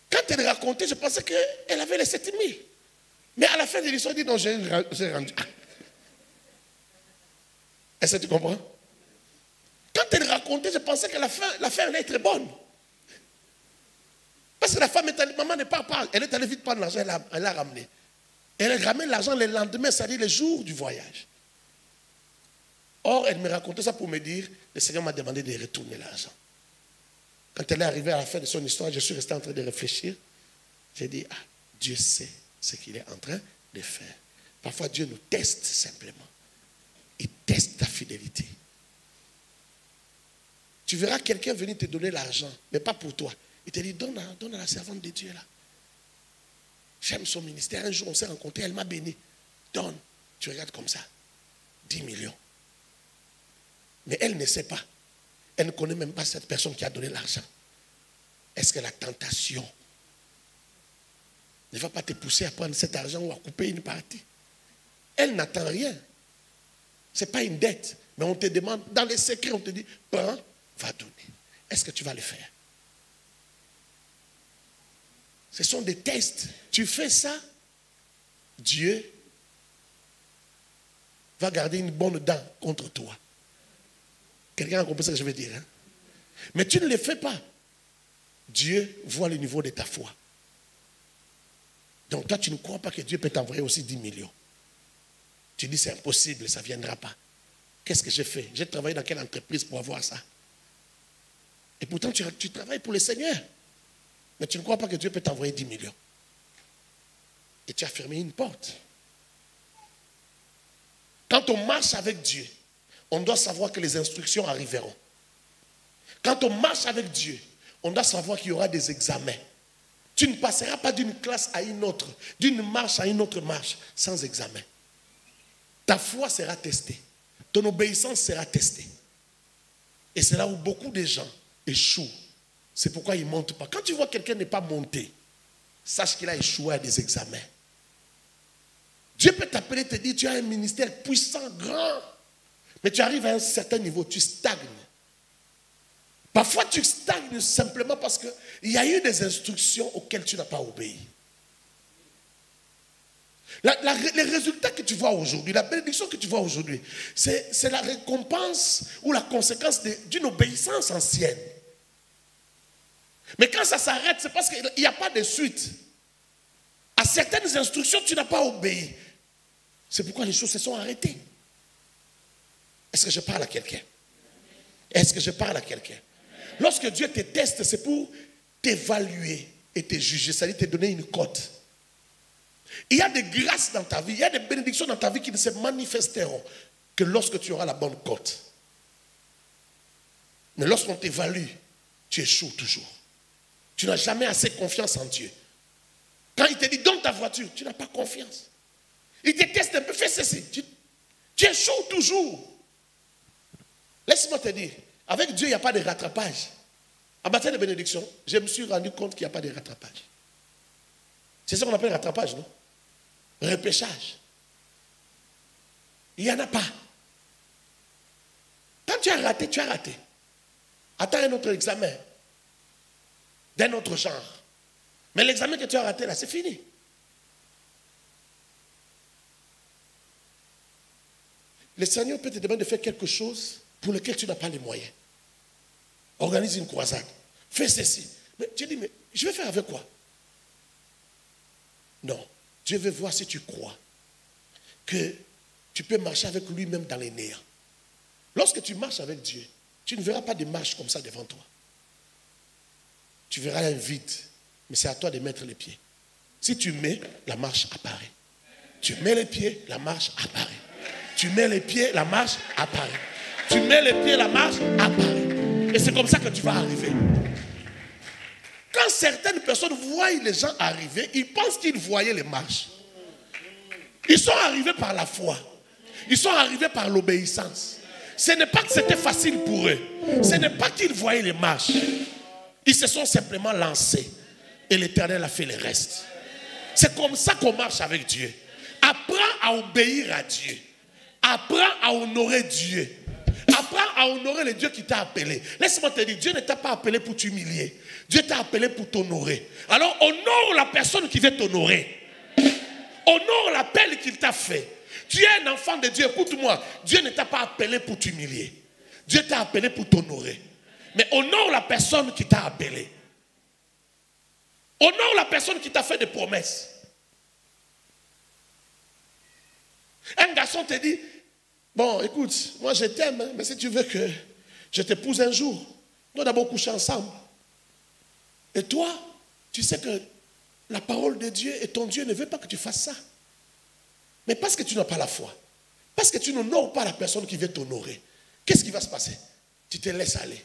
Quand elle racontait, je pensais qu'elle avait les 7 000. Mais à la fin de l'histoire, elle dit, non, j'ai rendu. Est-ce que tu comprends? Quand elle racontait, je pensais que l'affaire allait être bonne. Parce que la femme est allée, maman ne part pas. Elle est allée vite prendre l'argent, elle l'a ramené. Elle ramène l'argent le lendemain, c'est-à-dire le jour du voyage. Or, elle me racontait ça pour me dire, le Seigneur m'a demandé de retourner l'argent. Quand elle est arrivée à la fin de son histoire, je suis resté en train de réfléchir. J'ai dit, ah, Dieu sait ce qu'il est en train de faire. Parfois, Dieu nous teste simplement. Il teste ta fidélité. Tu verras quelqu'un venir te donner l'argent, mais pas pour toi. Il te dit, donne à la servante de Dieu là. J'aime son ministère. Un jour, on s'est rencontrés, elle m'a béni. Donne. Tu regardes comme ça. 10 millions. Mais elle ne sait pas. Elle ne connaît même pas cette personne qui a donné l'argent. Est-ce que la tentation ne va pas te pousser à prendre cet argent ou à couper une partie. Elle n'attend rien. Ce n'est pas une dette. Mais on te demande, dans les secrets, on te dit, prends, va donner. Est-ce que tu vas le faire? Ce sont des tests. Tu fais ça, Dieu va garder une bonne dent contre toi. Quelqu'un a compris ce que je veux dire, hein? Mais tu ne le fais pas. Dieu voit le niveau de ta foi. Donc toi, tu ne crois pas que Dieu peut t'envoyer aussi 10 millions. Tu dis, c'est impossible, ça ne viendra pas. Qu'est-ce que j'ai fait? J'ai travaillé dans quelle entreprise pour avoir ça? Et pourtant, tu travailles pour le Seigneur. Mais tu ne crois pas que Dieu peut t'envoyer 10 millions. Et tu as fermé une porte. Quand on marche avec Dieu, on doit savoir que les instructions arriveront. Quand on marche avec Dieu, on doit savoir qu'il y aura des examens. Tu ne passeras pas d'une classe à une autre, d'une marche à une autre marche, sans examen. Ta foi sera testée. Ton obéissance sera testée. Et c'est là où beaucoup de gens échouent. C'est pourquoi ils ne montent pas. Quand tu vois quelqu'un n'est pas monté, sache qu'il a échoué à des examens. Dieu peut t'appeler et te dire, tu as un ministère puissant, grand. Mais tu arrives à un certain niveau, tu stagnes. Parfois, tu stagnes simplement parce qu'il y a eu des instructions auxquelles tu n'as pas obéi. Les résultats que tu vois aujourd'hui, la bénédiction que tu vois aujourd'hui, c'est la récompense ou la conséquence d'une obéissance ancienne. Mais quand ça s'arrête, c'est parce qu'il n'y a pas de suite. À certaines instructions, tu n'as pas obéi. C'est pourquoi les choses se sont arrêtées. Est-ce que je parle à quelqu'un? Est-ce que je parle à quelqu'un? Lorsque Dieu te teste, c'est pour t'évaluer et te juger, c'est-à-dire te donner une cote. Il y a des grâces dans ta vie, il y a des bénédictions dans ta vie qui ne se manifesteront que lorsque tu auras la bonne cote. Mais lorsqu'on t'évalue, tu échoues toujours. Tu n'as jamais assez confiance en Dieu. Quand il te dit donne ta voiture, tu n'as pas confiance. Il te teste un peu, fais ceci. Tu échoues toujours. Laisse-moi te dire, avec Dieu, il n'y a pas de rattrapage. En matière de bénédiction, je me suis rendu compte qu'il n'y a pas de rattrapage. C'est ça qu'on appelle rattrapage, non? Repêchage. Il n'y en a pas. Quand tu as raté, tu as raté. Attends un autre examen d'un autre genre. Mais l'examen que tu as raté là, c'est fini. Le Seigneur peut te demander de faire quelque chose pour lequel tu n'as pas les moyens. Organise une croisade. Fais ceci. Mais tu dis, mais je vais faire avec quoi? Non. Dieu veut voir si tu crois que tu peux marcher avec lui-même dans les néants. Lorsque tu marches avec Dieu, tu ne verras pas des marches comme ça devant toi. Tu verras un vide. Mais c'est à toi de mettre les pieds. Si tu mets, la marche apparaît. Tu mets les pieds, la marche apparaît. Tu mets les pieds, la marche apparaît. Tu mets les pieds, la marche apparaît. Et c'est comme ça que tu vas arriver. Quand certaines personnes voient les gens arriver, ils pensent qu'ils voyaient les marches. Ils sont arrivés par la foi. Ils sont arrivés par l'obéissance. Ce n'est pas que c'était facile pour eux. Ce n'est pas qu'ils voyaient les marches. Ils se sont simplement lancés. Et l'Éternel a fait le reste. C'est comme ça qu'on marche avec Dieu. Apprends à obéir à Dieu. Apprends à honorer Dieu. Apprends à honorer le Dieu qui t'a appelé. Laisse-moi te dire, Dieu ne t'a pas appelé pour t'humilier. Dieu t'a appelé pour t'honorer. Alors honore la personne qui veut t'honorer. Honore l'appel qu'il t'a fait. Tu es un enfant de Dieu. Écoute-moi, Dieu ne t'a pas appelé pour t'humilier. Dieu t'a appelé pour t'honorer. Mais honore la personne qui t'a appelé. Honore la personne qui t'a fait des promesses. Un garçon te dit, bon, écoute, moi je t'aime, mais si tu veux que je t'épouse un jour, on doit d'abord coucher ensemble. Et toi, tu sais que la parole de Dieu et ton Dieu ne veut pas que tu fasses ça. Mais parce que tu n'as pas la foi, parce que tu n'honores pas la personne qui veut t'honorer, qu'est-ce qui va se passer? Tu te laisses aller.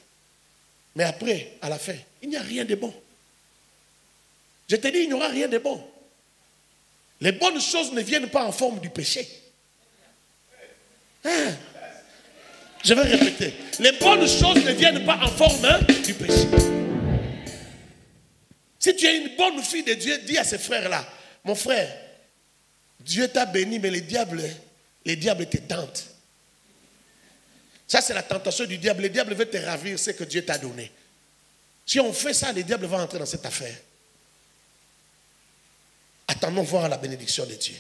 Mais après, à la fin, il n'y a rien de bon. Je te dis, il n'y aura rien de bon. Les bonnes choses ne viennent pas en forme du péché. Hein? Je vais répéter. Les bonnes choses ne viennent pas en forme du péché. Si tu es une bonne fille de Dieu, dis à ces frères-là, mon frère, Dieu t'a béni, mais les diables te tentent. Ça, c'est la tentation du diable. Le diable veut te ravir ce que Dieu t'a donné. Si on fait ça, le diable va entrer dans cette affaire. Attendons voir la bénédiction de Dieu.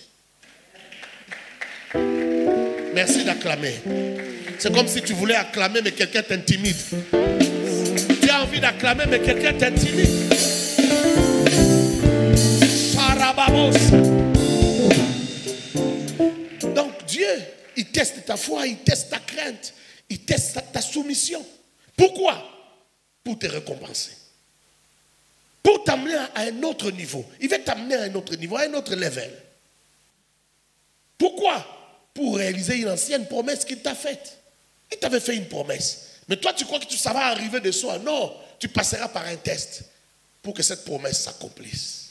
Merci d'acclamer. C'est comme si tu voulais acclamer, mais quelqu'un t'intimide. Tu as envie d'acclamer, mais quelqu'un t'intimide. Donc Dieu, il teste ta foi, il teste ta crainte, il teste ta soumission. Pourquoi? Pour te récompenser. Pour t'amener à un autre niveau. Il veut t'amener à un autre niveau, à un autre level. Pourquoi? Pour réaliser une ancienne promesse qu'il t'a faite. Il t'avait fait une promesse. Mais toi, tu crois que ça va arriver de soi. Non, tu passeras par un test pour que cette promesse s'accomplisse.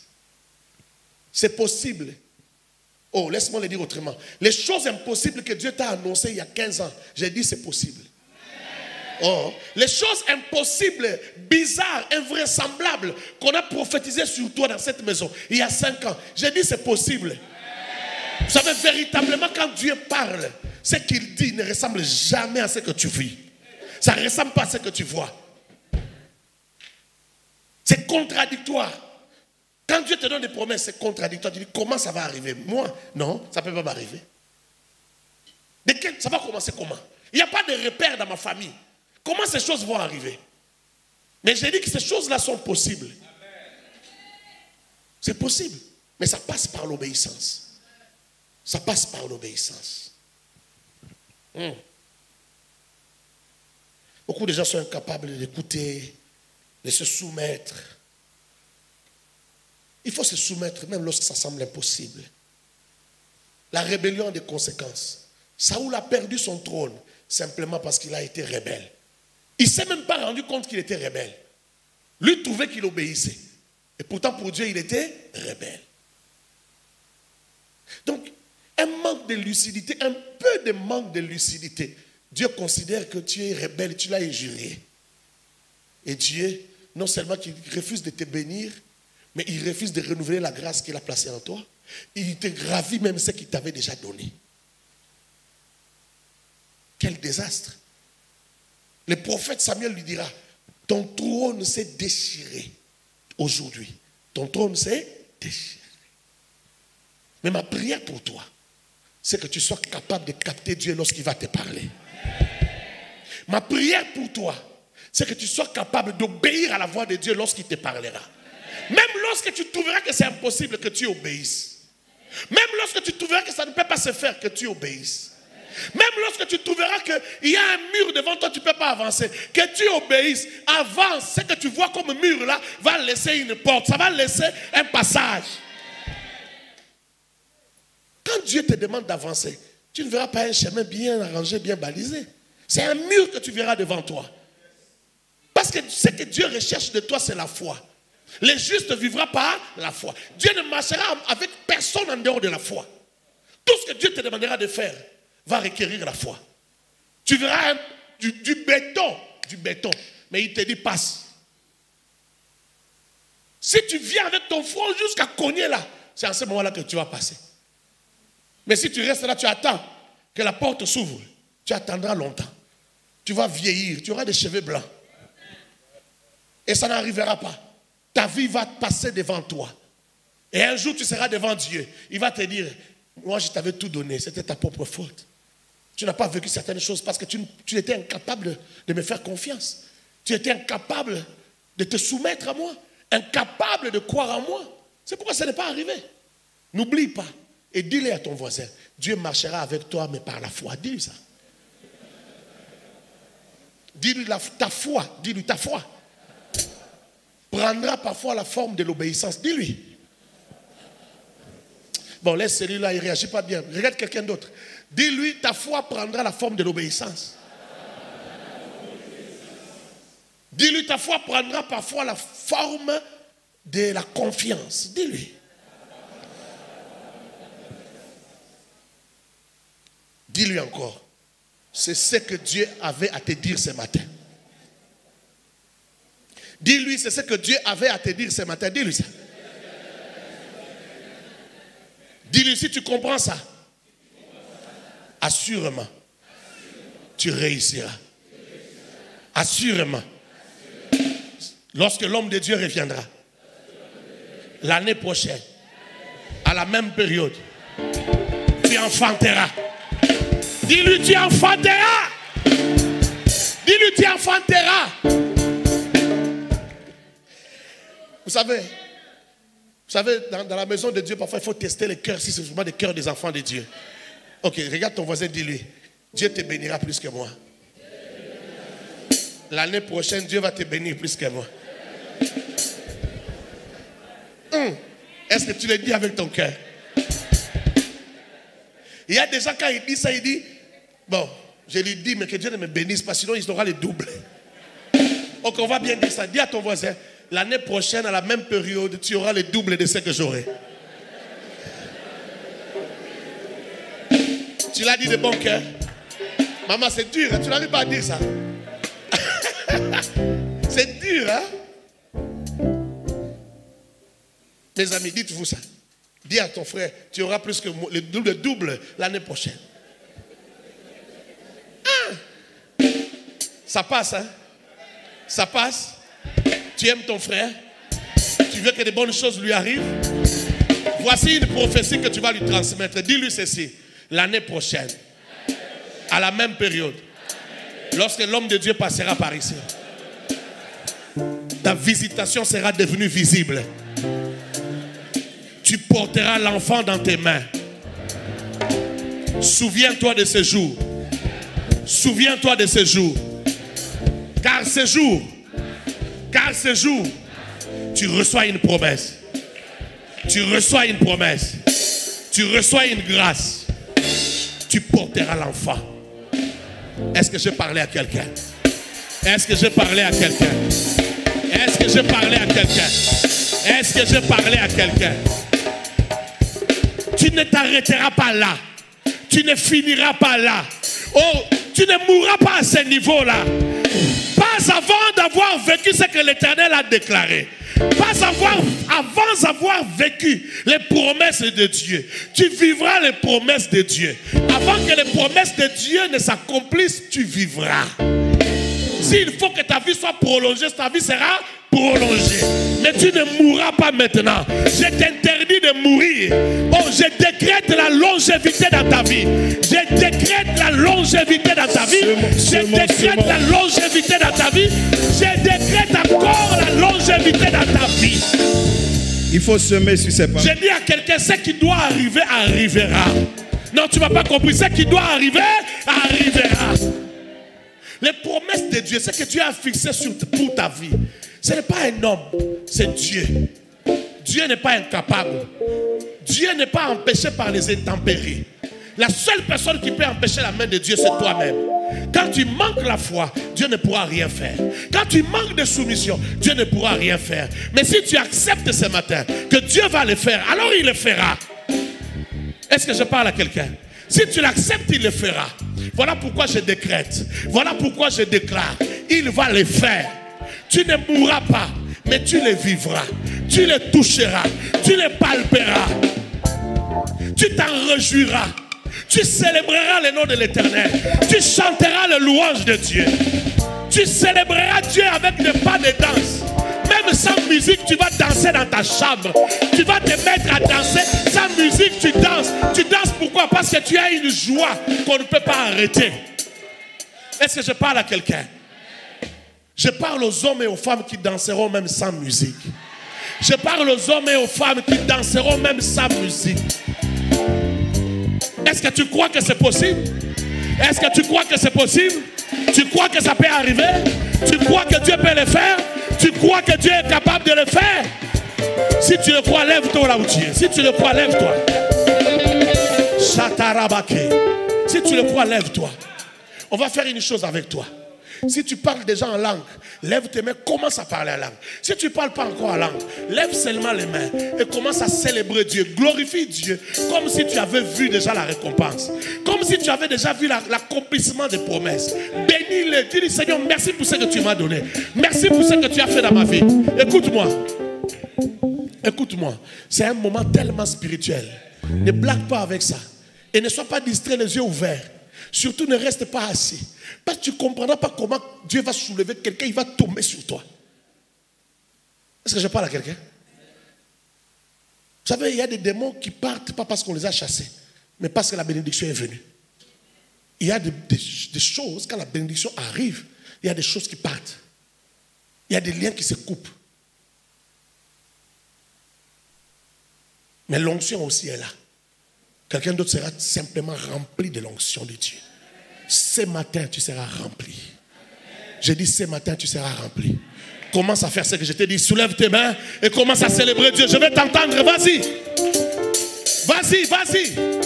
C'est possible. Oh, laisse-moi le dire autrement. Les choses impossibles que Dieu t'a annoncées il y a 15 ans, j'ai dit c'est possible. Oh, les choses impossibles, bizarres, invraisemblables qu'on a prophétisées sur toi dans cette maison il y a 5 ans, j'ai dit c'est possible. Vous savez, véritablement, quand Dieu parle, ce qu'il dit ne ressemble jamais à ce que tu vis. Ça ne ressemble pas à ce que tu vois. C'est contradictoire. Quand Dieu te donne des promesses, c'est contradictoire. Tu dis, comment ça va arriver? Moi, non, ça ne peut pas m'arriver. Ça va commencer comment? Il n'y a pas de repère dans ma famille. Comment ces choses vont arriver? Mais j'ai dit que ces choses-là sont possibles. C'est possible. Mais ça passe par l'obéissance. Ça passe par l'obéissance. Beaucoup de gens sont incapables d'écouter, de se soumettre. Il faut se soumettre même lorsque ça semble impossible. La rébellion a des conséquences. Saoul a perdu son trône simplement parce qu'il a été rebelle. Il ne s'est même pas rendu compte qu'il était rebelle. Lui trouvait qu'il obéissait. Et pourtant pour Dieu il était rebelle. Donc un manque de lucidité, un peu de manque de lucidité. Dieu considère que tu es rebelle, tu l'as injurié. Et Dieu, non seulement qu'il refuse de te bénir, mais il refuse de renouveler la grâce qu'il a placée en toi. Il te ravit même ce qu'il t'avait déjà donné. Quel désastre. Le prophète Samuel lui dira, ton trône s'est déchiré aujourd'hui. Ton trône s'est déchiré. Mais ma prière pour toi, c'est que tu sois capable de capter Dieu lorsqu'il va te parler. Ma prière pour toi, c'est que tu sois capable d'obéir à la voix de Dieu lorsqu'il te parlera. Même lorsque tu trouveras que c'est impossible que tu obéisses. Même lorsque tu trouveras que ça ne peut pas se faire, que tu obéisses. Même lorsque tu trouveras qu'il y a un mur devant toi, tu ne peux pas avancer. Que tu obéisses. Avance. Ce que tu vois comme mur là va laisser une porte. Ça va laisser un passage. Quand Dieu te demande d'avancer, tu ne verras pas un chemin bien arrangé, bien balisé. C'est un mur que tu verras devant toi. Parce que ce que Dieu recherche de toi, c'est la foi. Le juste vivra par la foi. Dieu ne marchera avec personne en dehors de la foi. Tout ce que Dieu te demandera de faire va requérir la foi. Tu verras du béton, mais il te dit passe. Si tu viens avec ton front jusqu'à cogner là, c'est à ce moment-là que tu vas passer. Mais si tu restes là, tu attends que la porte s'ouvre. Tu attendras longtemps. Tu vas vieillir, tu auras des cheveux blancs. Et ça n'arrivera pas. Ta vie va passer devant toi. Et un jour, tu seras devant Dieu. Il va te dire, moi, je t'avais tout donné. C'était ta propre faute. Tu n'as pas vécu certaines choses parce que tu étais incapable de me faire confiance. Tu étais incapable de te soumettre à moi. Incapable de croire en moi. C'est pourquoi ça n'est pas arrivé. N'oublie pas. Et dis-le à ton voisin. Dieu marchera avec toi, mais par la foi. Dis-lui ça. Dis-lui ta foi. Dis-lui ta foi. Prendra parfois la forme de l'obéissance. Dis-lui. Bon, laisse celui-là, il ne réagit pas bien. Regarde quelqu'un d'autre. Dis-lui, ta foi prendra la forme de l'obéissance. Dis-lui, ta foi prendra parfois la forme de la confiance. Dis-lui. Dis-lui encore. C'est ce que Dieu avait à te dire ce matin. Dis-lui, c'est ce que Dieu avait à te dire ce matin. Dis-lui ça. Dis-lui, si tu comprends ça, assurément, tu réussiras. Assurément. Lorsque l'homme de Dieu reviendra, l'année prochaine, à la même période, tu enfanteras. Dis-lui, tu enfanteras. Dis-lui, tu enfanteras. Vous savez, dans la maison de Dieu, parfois il faut tester les cœurs, si c'est vraiment des cœurs des enfants de Dieu. Ok, regarde ton voisin, dis-lui, Dieu te bénira plus que moi. L'année prochaine, Dieu va te bénir plus que moi. Est-ce que tu le dis avec ton cœur? Il y a des gens, quand il dit ça, il dit, bon, je lui dis, mais que Dieu ne me bénisse pas, sinon il aura le double. Donc on va bien dire ça. Dis à ton voisin, l'année prochaine, à la même période, tu auras le double de ce que j'aurai. Tu l'as dit de bon cœur. Maman, c'est dur, hein? Tu n'arrives pas à dire ça. C'est dur, hein? Mes amis, dites-vous ça. Dis à ton frère, tu auras plus que le double l'année prochaine. Ah. Ça passe, hein? Ça passe. Tu aimes ton frère. Tu veux que de bonnes choses lui arrivent. Voici une prophétie que tu vas lui transmettre. Dis-lui ceci. L'année prochaine, à la même période, lorsque l'homme de Dieu passera par ici, ta visitation sera devenue visible. Tu porteras l'enfant dans tes mains. Souviens-toi de ce jour. Souviens-toi de ce jour. Car ce jour, tu reçois une promesse. Tu reçois une promesse. Tu reçois une grâce. Tu porteras l'enfant. Est-ce que je parlais à quelqu'un? Est-ce que je parlais à quelqu'un? Est-ce que je parlais à quelqu'un? Est-ce que je parlais à quelqu'un? Tu ne t'arrêteras pas là. Tu ne finiras pas là. Oh, tu ne mourras pas à ce niveau-là. Pas avant d'avoir vécu ce que l'Éternel a déclaré. Pas avant d'avoir vécu les promesses de Dieu. Tu vivras les promesses de Dieu. Avant que les promesses de Dieu ne s'accomplissent, tu vivras. S'il faut que ta vie soit prolongée, ta vie sera prolongée. Mais tu ne mourras pas maintenant. Je t'interdis de mourir. Oh, je décrète la longévité dans ta vie. Je décrète la longévité dans ta vie. Je décrète la longévité dans ta vie. Je décrète encore la longévité dans ta vie. Il faut semer sur ses pas. Je dis à quelqu'un, ce qui doit arriver, arrivera. Non, tu ne m'as pas compris. Ce qui doit arriver, arrivera. Les promesses de Dieu, ce que Dieu a fixé pour ta vie, ce n'est pas un homme, c'est Dieu. Dieu n'est pas incapable. Dieu n'est pas empêché par les intempéries. La seule personne qui peut empêcher la main de Dieu, c'est toi-même. Quand tu manques la foi, Dieu ne pourra rien faire. Quand tu manques de soumission, Dieu ne pourra rien faire. Mais si tu acceptes ce matin que Dieu va le faire, alors il le fera. Est-ce que je parle à quelqu'un? Si tu l'acceptes, il le fera. Voilà pourquoi je décrète. Voilà pourquoi je déclare. Il va le faire. Tu ne mourras pas, mais tu le vivras. Tu le toucheras. Tu le palperas. Tu t'en réjouiras. Tu célébreras le nom de l'Éternel. Tu chanteras le louange de Dieu. Tu célébreras Dieu avec des pas de danse. Même sans musique, tu vas danser dans ta chambre. Tu vas te mettre à danser. Sans musique, tu danses. Tu danses pourquoi? Parce que tu as une joie qu'on ne peut pas arrêter. Est-ce que je parle à quelqu'un? Je parle aux hommes et aux femmes qui danseront même sans musique. Je parle aux hommes et aux femmes qui danseront même sans musique. Est-ce que tu crois que c'est possible? Est-ce que tu crois que c'est possible? Tu crois que ça peut arriver? Tu crois que Dieu peut le faire? Tu crois que Dieu est capable de le faire? Si tu le crois, lève-toi là où tu es. Si tu le crois, lève-toi. Chatarabake. Si tu le crois, lève-toi. On va faire une chose avec toi. Si tu parles déjà en langue, lève tes mains, commence à parler en langue. Si tu ne parles pas encore en langue, lève seulement les mains et commence à célébrer Dieu. Glorifie Dieu comme si tu avais vu déjà la récompense. Comme si tu avais déjà vu l'accomplissement des promesses. Bénis-le. Dis-lui, Seigneur, merci pour ce que tu m'as donné. Merci pour ce que tu as fait dans ma vie. Écoute-moi. Écoute-moi. C'est un moment tellement spirituel. Ne blague pas avec ça. Et ne sois pas distrait, les yeux ouverts. Surtout ne reste pas assis. Parce que tu ne comprendras pas comment Dieu va soulever quelqu'un, il va tomber sur toi. Est-ce que je parle à quelqu'un? Vous savez, il y a des démons qui partent pas parce qu'on les a chassés, mais parce que la bénédiction est venue. Il y a des choses, quand la bénédiction arrive, il y a des choses qui partent. Il y a des liens qui se coupent. Mais l'onction aussi est là. Quelqu'un d'autre sera simplement rempli de l'onction de Dieu. Ce matin, tu seras rempli. J'ai dit ce matin, tu seras rempli. Commence à faire ce que je t'ai dit. Soulève tes mains et commence à célébrer Dieu. Je vais t'entendre. Vas-y. Vas-y, vas-y.